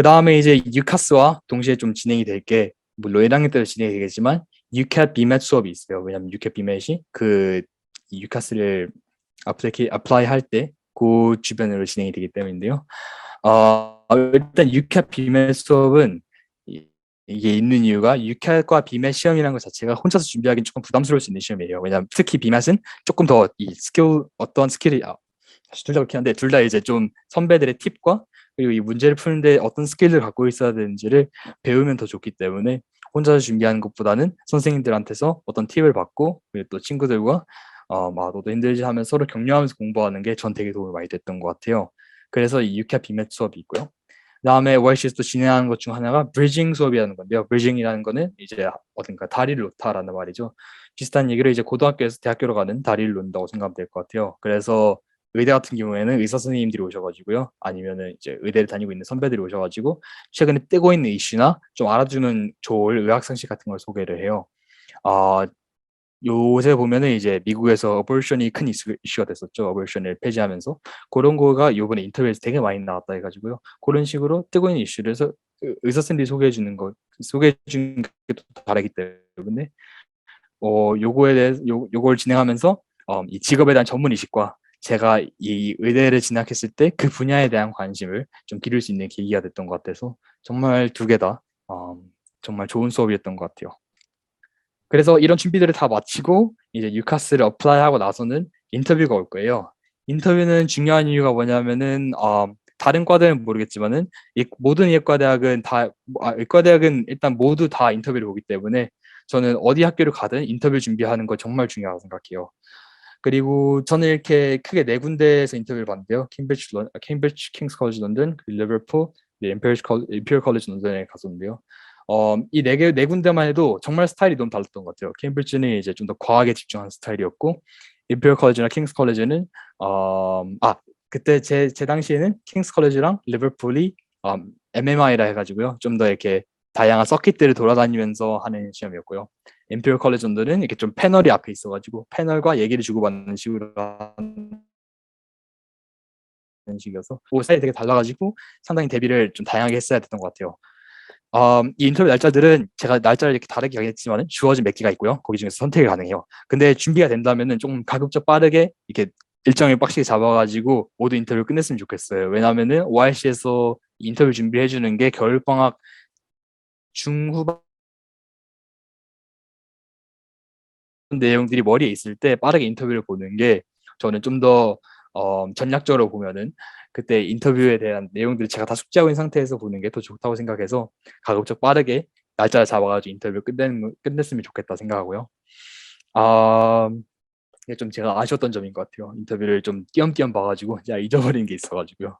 다음에 이제 유카스와 동시에 좀 진행이 될 게, 물론 1학년 때도 진행이 되겠지만, 유캣 비맷 수업이 있어요. 왜냐면 유캣 비맷이 그 유카스를 어플라이 할 때 그 주변으로 진행이 되기 때문인데요. 일단 유캣 비맷 수업은 이게 있는 이유가 유캣과 비맷 시험이라는 것 자체가 혼자서 준비하기는 조금 부담스러울 수 있는 시험이에요. 왜냐하면 특히 비맷은 조금 더 이 스킬 어떤 스킬이 다시 둘 다 그렇긴 한데 둘 다 이제 좀 선배들의 팁과 그리고 이 문제를 푸는데 어떤 스킬을 갖고 있어야 되는지를 배우면 더 좋기 때문에 혼자서 준비하는 것보다는 선생님들한테서 어떤 팁을 받고 그리고 또 친구들과 막 너도 힘들지 하면 서로 격려하면서 공부하는 게 전 되게 도움이 많이 됐던 것 같아요. 그래서 이 유캐 비맷 수업이 있고요. 그다음에 YC에서 또 진행하는 것 중 하나가 브리징 수업이라는 건데요. 브리징이라는 거는 이제 어딘가 다리를 놓다라는 말이죠. 비슷한 얘기를 이제 고등학교에서 대학교로 가는 다리를 놓는다고 생각하면 될 것 같아요. 그래서 의대 같은 경우에는 의사 선생님들이 오셔가지고요, 아니면은 이제 의대를 다니고 있는 선배들이 오셔가지고 최근에 뜨고 있는 이슈나 좀 알아주면 좋을 의학 상식 같은 걸 소개를 해요. 아, 요새 보면은 이제 미국에서 어볼션이 큰 이슈가 됐었죠. 어볼션을 폐지하면서 그런 거가 요번에 인터뷰에서 되게 많이 나왔다 해가지고요. 그런 식으로 뜨고 있는 이슈를 해서 의사 선생님들이 소개해 주는 게 또 다르기 때문에 요거에 대해서 요걸 진행하면서 이 직업에 대한 전문 의식과 제가 이 의대를 진학했을 때 그 분야에 대한 관심을 좀 기를 수 있는 계기가 됐던 것 같아서 정말 두 개 다 정말 좋은 수업이었던 것 같아요. 그래서 이런 준비들을 다 마치고 이제 유카스를 어플라이하고 나서는 인터뷰가 올 거예요. 인터뷰는 중요한 이유가 뭐냐면은 다른 과대는 모르겠지만은 모든 의과대학은 의과대학은 일단 모두 다 인터뷰를 보기 때문에 저는 어디 학교를 가든 인터뷰 준비하는 거 정말 중요하다고 생각해요. 그리고 저는 이렇게 크게 네 군데에서 인터뷰를 봤는데요. 캠브리지 킹스 컬리지 런던, 리버풀, 임페리얼 컬리지 런던에 갔었는데요. 네 군데만 해도 정말 스타일이 너무 달랐던 것 같아요. 케임브리지는 이제 좀 더 과학에 집중하는 스타일이었고, 임페리얼 컬리지나 킹스 컬리지는 그때 제 당시에는 킹스 컬리지랑 리버풀이 MMI라 해가지고요. 좀 더 이렇게 다양한 서킷들을 돌아다니면서 하는 시험이었고요. 임페리얼 컬리지 런던은 이렇게 좀 패널이 앞에 있어가지고 패널과 얘기를 주고받는 식으로 하는 식이어서 그 스타일이 되게 달라가지고 상당히 대비를 좀 다양하게 했어야 됐던 것 같아요. 이 인터뷰 날짜들은 제가 날짜를 이렇게 다르게 하겠지만 주어진 몇 개가 있고요. 거기 중에서 선택이 가능해요. 근데 준비가 된다면은 좀 가급적 빠르게 이렇게 일정을 빡시게 잡아가지고 모두 인터뷰를 끝냈으면 좋겠어요. 왜냐하면은 ORC에서 인터뷰 준비해 주는 게 겨울방학 중후반 내용들이 머리에 있을 때 빠르게 인터뷰를 보는 게 저는 좀 더 전략적으로 보면은 그때 인터뷰에 대한 내용들을 제가 다 숙지하고 있는 상태에서 보는 게 더 좋다고 생각해서 가급적 빠르게 날짜를 잡아가지고 인터뷰를 끝냈으면 좋겠다 생각하고요. 아, 이게 좀 제가 아쉬웠던 점인 것 같아요. 인터뷰를 좀 띄엄띄엄 봐가지고 제가 잊어버린 게 있어가지고요.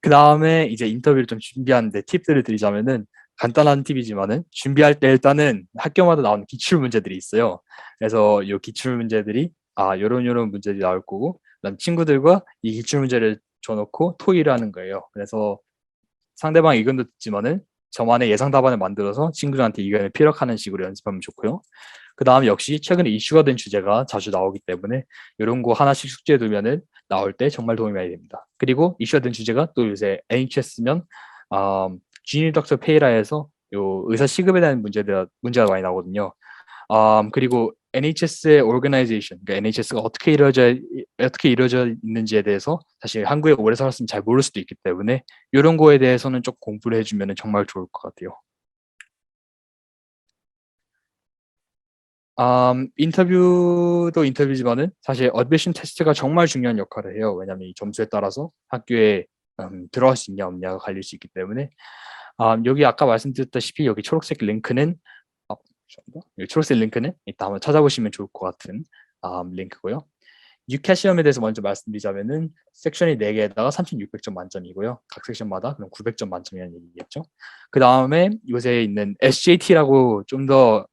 그 다음에 이제 인터뷰를 좀 준비하는데 팁들을 드리자면은 간단한 팁이지만은 준비할 때 일단은 학교마다 나오는 기출 문제들이 있어요. 그래서 이 기출 문제들이 요런 문제들이 나올 거고 그다음 친구들과 이 기출 문제를 줘놓고 토의를 하는 거예요. 그래서 상대방 의견도 듣지만은 저만의 예상 답안을 만들어서 친구들한테 의견을 피력하는 식으로 연습하면 좋고요. 그 다음 역시 최근에 이슈가 된 주제가 자주 나오기 때문에 이런 거 하나씩 숙지해 두면은 나올 때 정말 도움이 많이 됩니다. 그리고 이슈가 된 주제가 또 요새 NHS면 주니어 닥터 페이라에서 요 의사 시급에 대한 문제가 많이 나오거든요. 그리고 NHS의 organization, 그러니까 NHS가 어떻게 이루어져 있는지에 대해서 사실 한국에 오래 살았으면 잘 모를 수도 있기 때문에 이런 거에 대해서는 좀 공부를 해주면 정말 좋을 것 같아요. 인터뷰도 인터뷰지만은 사실 어드미션 테스트가 정말 중요한 역할을 해요. 왜냐하면 이 점수에 따라서 학교에 들어갈 수 있냐 없냐가 갈릴 수 있기 때문에 여기 아까 말씀드렸다시피 여기 초록색 링크는 여기 초록색 링크는 이따 한번 찾아보시면 좋을 것 같은 링크고요. 유캐 시험에 대해서 먼저 말씀드리자면은 섹션이 4개에다가 3,600점 만점이고요. 각 섹션마다 그럼 900점 만점이라는 얘기겠죠. 그 다음에 요새 있는 SJT라고 좀 더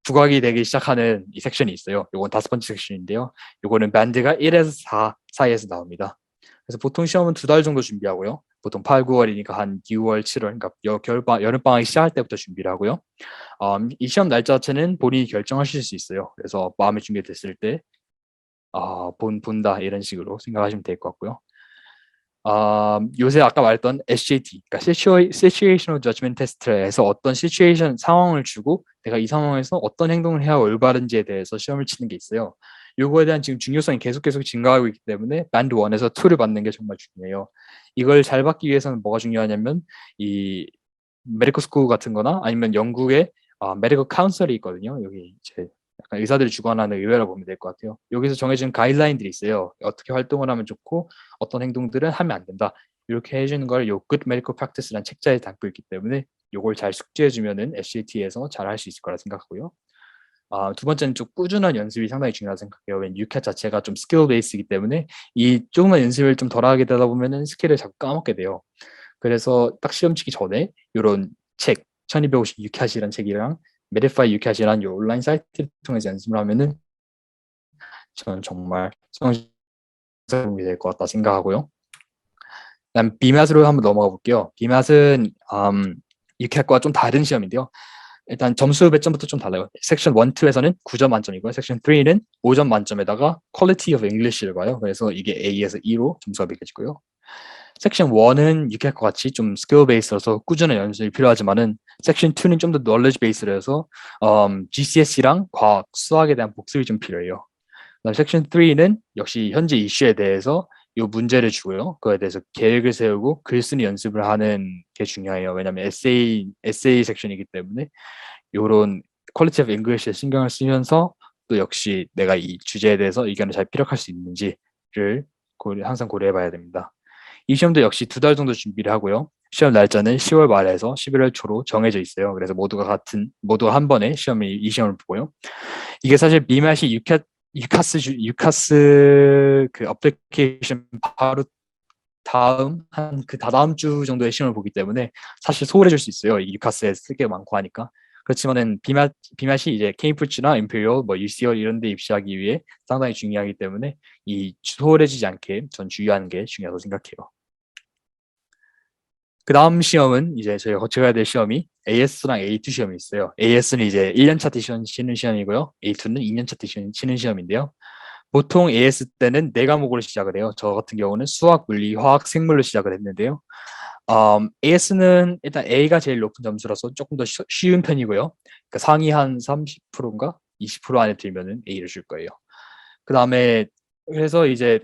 부각이 되기 시작하는 이 섹션이 있어요. 요건 5번째 섹션인데요. 요거는 밴드가 1에서 4 사이에서 나옵니다. 그래서 보통 시험은 2달 정도 준비하고요. 보통 8, 9월이니까 한 6월, 7월, 그러니까 여름방학이 시작할 때부터 준비를 하고요. 이 시험 날짜 자체는 본인이 결정하실 수 있어요. 그래서 마음의 준비됐을 때 본다 이런 식으로 생각하시면 될 것 같고요. 요새 아까 말했던 SJT, 그러니까 Situational Judgment Test에서 어떤 시츄에이션 상황을 주고 내가 이 상황에서 어떤 행동을 해야 올바른지에 대해서 시험을 치는 게 있어요. 요거에 대한 지금 중요성이 계속 증가하고 있기 때문에 밴드 1에서 2를 받는 게 정말 중요해요. 이걸 잘 받기 위해서는 뭐가 중요하냐면 이 메디컬 스쿨 같은 거나 아니면 영국에 메디컬 카운셀이 있거든요. 여기 이제 약간 의사들이 주관하는 의회라고 보면 될 것 같아요. 여기서 정해진 가이드라인들이 있어요. 어떻게 활동을 하면 좋고 어떤 행동들은 하면 안 된다. 이렇게 해주는 걸 요 Good Medical Practice라는 책자에 담고 있기 때문에 요걸 잘 숙지해주면은 SAT에서 잘 할 수 있을 거라 생각하고요. 두 번째는 좀 꾸준한 연습이 상당히 중요하다고 생각해요. 왜냐면 유캣 자체가 좀 스킬 베이스이기 때문에 이 조금만 연습을 좀 덜 하게 되다 보면은 스킬을 자꾸 까먹게 돼요. 그래서 딱 시험 치기 전에 요런 책 1250 유캣이라는 책이랑 메디파이 유캣이라는 요 온라인 사이트를 통해서 연습을 하면은 저는 정말 성적이 될 것 같다 생각하고요. 그다음 BMAT으로 한번 넘어가 볼게요. BMAT은 유캣과 좀 다른 시험인데요. 일단 점수 배점부터 좀 달라요. 섹션 1, 2에서는 9점 만점이고요. 섹션 3는 5점 만점에다가 Quality of English를 봐요. 그래서 이게 A에서 E로 점수가 매겨지고요. 섹션 1은 유캣과 같이 좀 스킬 베이스라서 꾸준한 연습이 필요하지만은 섹션 2는 좀 더 knowledge 베이스라서 GCSE랑 과학, 수학에 대한 복습이 좀 필요해요. 그다음 섹션 3는 역시 현재 이슈에 대해서 이 문제를 주고요. 그거에 대해서 계획을 세우고 글 쓰는 연습을 하는 게 중요해요. 왜냐하면 에세이 섹션이기 때문에 요런 퀄리티 오브 잉글리시에 신경을 쓰면서 또 역시 내가 이 주제에 대해서 의견을 잘 피력할 수 있는지를 항상 고려해 봐야 됩니다. 이 시험도 역시 2달 정도 준비를 하고요. 시험 날짜는 10월 말에서 11월 초로 정해져 있어요. 그래서 모두가 한 번에 이 시험을 보고요. 이게 사실 미맛이 유카스 그 어플리케이션 바로 다음 한 그 다다음 주 정도의 시험을 보기 때문에 사실 소홀해질 수 있어요. 이 유카스에 쓸 게 많고 하니까. 그렇지만은 비맛이 이제 케임브리지나 임페리얼, 뭐 UCL 이런 데 입시하기 위해 상당히 중요하기 때문에 이 소홀해지지 않게 전 주의하는 게 중요하다고 생각해요. 그 다음 시험은 이제 저희가 거쳐가야 될 시험이 AS랑 A2 시험이 있어요. AS는 이제 1년차 때 치는 시험이고요. A2는 2년차 때 치는 시험인데요. 보통 AS 때는 네 과목으로 시작을 해요. 저 같은 경우는 수학, 물리, 화학, 생물로 시작을 했는데요. AS는 일단 A가 제일 높은 점수라서 조금 더 쉬운 편이고요. 그러니까 상위 한 30%인가 20% 안에 들면은 A를 줄 거예요. 그 다음에 그래서 이제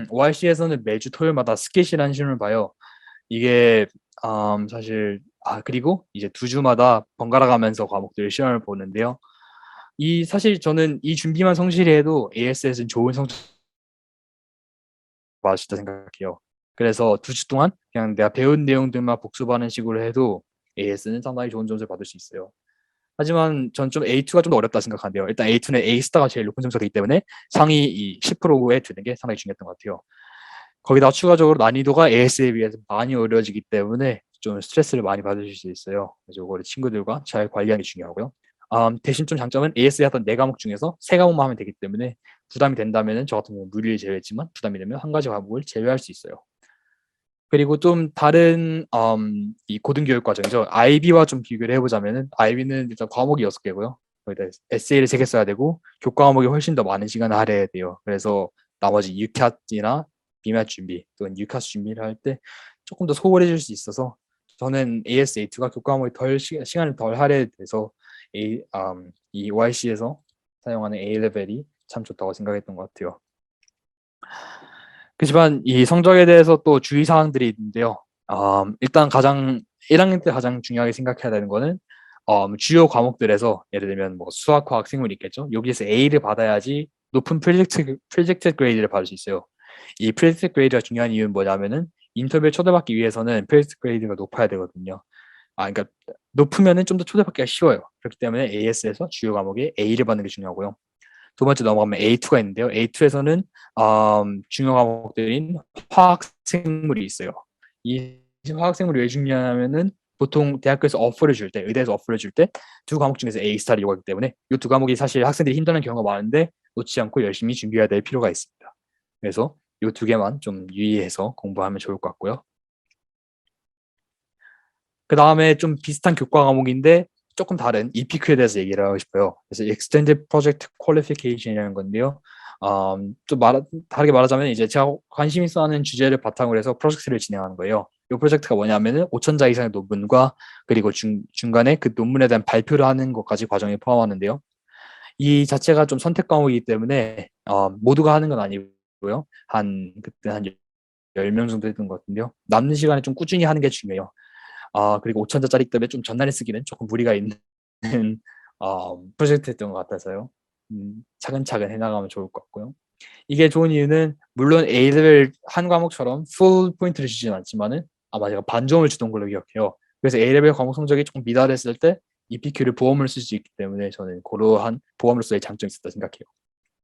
ORC에서는 매주 토요일마다 스킷이라는 시험을 봐요. 이게 사실 그리고 이제 2주마다 번갈아 가면서 과목들 시험을 보는데요. 이 사실 저는 이 준비만 성실히 해도 AS에서는 좋은 성적 맞을 다 생각해요. 그래서 2주 동안 그냥 내가 배운 내용들만 복습하는 식으로 해도 AS는 상당히 좋은 점수를 받을 수 있어요. 하지만 전 좀 A2가 좀 더 어렵다 생각하는데요. 일단 A2는 A스타가 제일 높은 점수이기 때문에 상위 이 10%에 드는 게 상당히 중요했던 것 같아요. 거기다가 추가적으로 난이도가 AS에 비해서 많이 어려워지기 때문에 좀 스트레스를 많이 받으실 수 있어요. 그래서 이거를 친구들과 잘 관리하는 게 중요하고요. 대신 좀 장점은 AS에 했던 4과목 중에서 3과목만 하면 되기 때문에 부담이 된다면 저 같은 경우는 물리를 제외했지만 부담이 되면 한 가지 과목을 제외할 수 있어요. 그리고 좀 다른 이 고등교육 과정이죠. IB와 좀 비교를 해보자면은 IB는 일단 과목이 6개고요. 거기다 에세이를 3개 써야 되고 교과 과목이 훨씬 더 많은 시간을 할애해야 돼요. 그래서 나머지 유캣이나 비맷 준비 또는 유카스 준비를 할 때 조금 더 소홀해질 수 있어서 저는 AS8가 교과 과목이 시간을 덜 할애돼서 이 YC에서 사용하는 A 레벨이 참 좋다고 생각했던 것 같아요. 그렇지만 이 성적에 대해서 또 주의 사항들이 있는데요. 일단 1학년 때 가장 중요하게 생각해야 되는 거는 주요 과목들에서 예를 들면 뭐 수학, 과학, 생물이 있겠죠. 여기에서 A를 받아야지 높은 프로젝트 그레이드를 받을 수 있어요. 이 프로젝트 그레이드가 중요한 이유는 뭐냐면은 인터뷰에 초대받기 위해서는 프로젝트 그레이드가 높아야 되거든요. 그러니까 높으면은 좀 더 초대받기가 쉬워요. 그렇기 때문에 AS에서 주요 과목에 A를 받는 게 중요하고요. 두 번째 넘어가면 A2가 있는데요. A2에서는 중요 과목들인 화학 생물이 있어요. 이 화학 생물이 왜 중요하냐면은 보통 대학교에서 어퍼를 줄 때, 의대에서 어퍼를 줄 때 두 과목 중에서 A 스타를 요구하기 때문에 이 두 과목이 사실 학생들이 힘드는 경우가 많은데 놓지 않고 열심히 준비해야 될 필요가 있습니다. 그래서 이 두 개만 좀 유의해서 공부하면 좋을 것 같고요. 그 다음에 좀 비슷한 교과 과목인데 조금 다른 EPQ에 대해서 얘기를 하고 싶어요. 그래서 Extended Project Qualification이라는 건데요. 좀 다르게 말하자면 이제 제가 관심 있어 하는 주제를 바탕으로 해서 프로젝트를 진행하는 거예요. 이 프로젝트가 뭐냐면은 5,000자 이상의 논문과 그리고 중간에 그 논문에 대한 발표를 하는 것까지 과정에 포함하는데요. 이 자체가 좀 선택 과목이기 때문에 모두가 하는 건 아니고요. 그때 한 10명 정도 했던 것 같은데요. 남는 시간에 좀 꾸준히 하는 게 중요해요. 그리고 5,000자짜리 때문에 좀 전날에 쓰기는 조금 무리가 있는 프로젝트였던 것 같아서요. 차근차근 해나가면 좋을 것 같고요. 이게 좋은 이유는 물론 A레벨 한 과목처럼 풀 포인트를 주진 않지만은 아마 제가 반점을 주던 걸로 기억해요. 그래서 A레벨 과목 성적이 조금 미달했을 때 EPQ를 보험을 쓸 수 있기 때문에 저는 그러한 보험으로서의 장점이 있었다 생각해요.